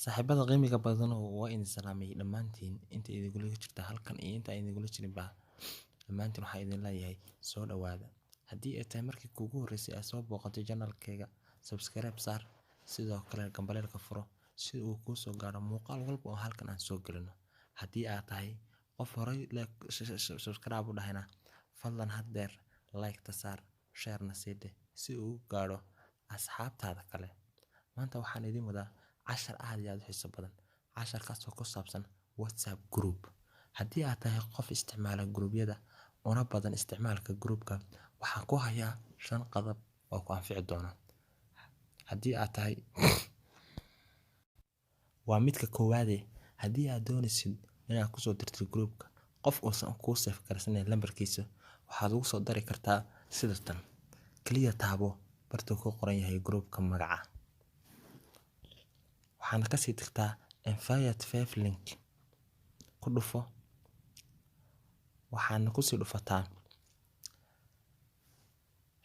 saaxiibada qiimiga badan waa in salaamay dhammaantiin inta idin jirta halkan iyo inta idin jirin ba dhammaantiin waxaa idin leeyahay soo dhawaada. Haddii ay tahay markii kuugu horeysay aad soo booqatay channel-kayga, subscribe saar, sidoo kale gambaleelka furo si uu kuu soo gaaro muuqaal walba oo halkan aan soo gelino. Haddii aad tahay qof horay subscribe u dhahayna, fadlan haddeer like ta saar, share na sii dheh si uu gaaro asxaabtaada kale. Maanta waxaan idin wadaa cashar aad iyo aad u xiiso badan. Casharkaas oo ku saabsan WhatsApp group. Haddii aad tahay qof isticmaala group-yada una badan isticmaalka group-ka, waxaan ku hayaa 5 qodob oo ku anfici doona. Haddii aad tahay waa midka koowaade, haddii aad doonaysid inaad ku soo dirtid group-ka qof uusan kuu saf garanayn lambarkiisa, waxaad ugu soo dari kartaa sida tan. Kaliya taabo barta ku qoran yahay group-ka magaca. waxaana ka sii tagtaa invite 5 link ku dhufo. waxaana ku sii dhufataa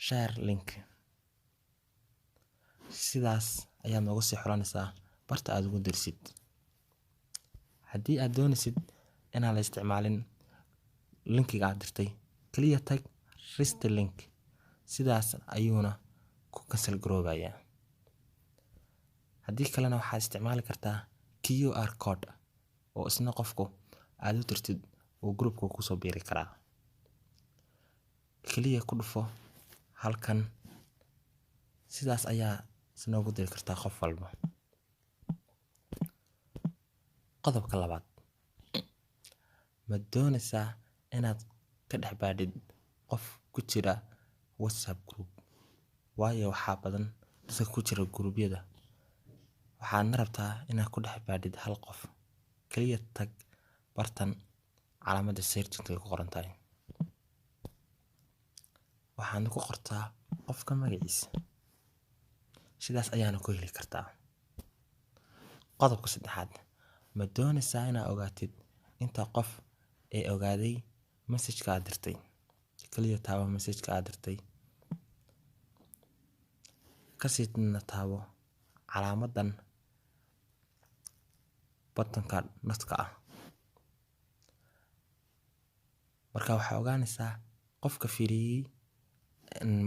share link. sidaas ayaad noogu sii xulanaysaa barta aad ugu dirsid. Haddii aad doonaysid inaan la isticmaalin linkiga aad dirtay, kaliya tag rest link. sidaas ayuuna ku cancel garoobayaa. haddii kalena waxaad isticmaali kartaa QR code oo isna qofku aad u dirtid oo group-ka ku soo biiri karaa. kaliya ku dhufo halkan. sidaas ayaa isnoogu diri kartaa qof walba. Qodobka labaad, ma doonaysaa inaad ka dhex baadhid qof ku jira WhatsApp group? waayo waxaa badan dadka ku jira group-yada. waxaadna rabtaa inaad ku dhex baadhid hal qof. kaliya tag bartan calaamadda searching ku qoran tahay. waxaadna ku qortaa qofka magaciisa. sidaas ayaana ku heli kartaa. Qodobka saddexaad, ma doonaysaa inaad ogaatid inta qof ee ogaaday message-ka aad dirtay? kaliya taabo message-ka aad dirtay. kasii taabo calaamadan button-ka notka ah. marka waxaa ogaanaysaa qofka fiiriyay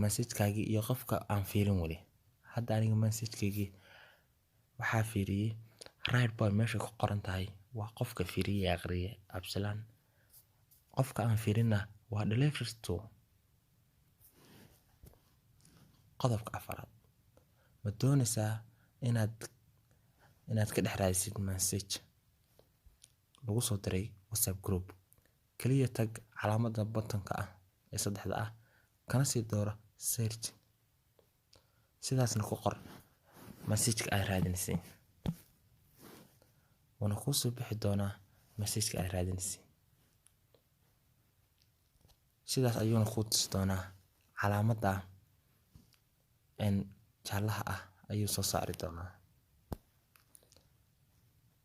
message-kaagii iyo qofka aan fiirin wali. hadda aniga message-kaygii waxaa fiiriyay right boy meesha ku qoran tahay waa qofka fiiriyay aqriyay Absalan. qofka aan fiirina waa delivery to. qodobka afaraad, ma doonaysaa inaad ka dhex raadisid message lagu soo diray WhatsApp group? kaliya tag calaamadda button-ka ah ee saddexda ah, kana sii dooro search. sidaasna ku qor message-ka aad raadinaysay. wana kuu soo bixi doonaa message-ka aad raadinaysay. sidaas ayuuna kuu tusi doonaa calaamadda jaalaha ah ayuu soo saari doonaa.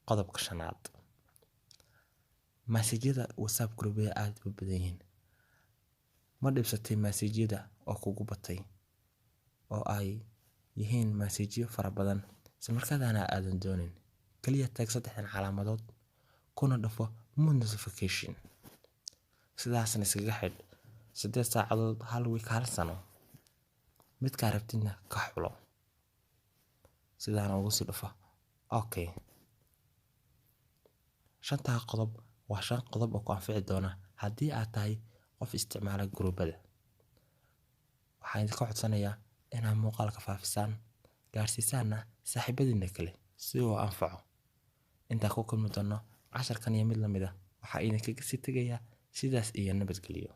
Qodobka shanaad, message-yada WhatsApp group-yada aad u badan yihiin. ma dhibsatay message-yada oo kugu batay oo ay yihiin message-yo fara badan isla markaana aadan doonin? kaliya tag 3 calaamadood kuna dhufo more notification. sidaasna iskaga xidh 8 saacadood, hal week, hal sano. midka rabtidna ka xulo. sidaan ugu sii dhufo okay. 5 qodob waa 5 qodob oo ku anfici doona haddii aad tahay qof isticmaala group-yada. waxaan idinka codsanayaa inaad muuqaalka faafisaan, gaarsiisaana saaxiibadiina kale si uu anfaco. intaa ku kulmi doono casharkan iyo mid lamida, waxaa idinkaga sii tegayaa sidaas iyo nabadgelyo.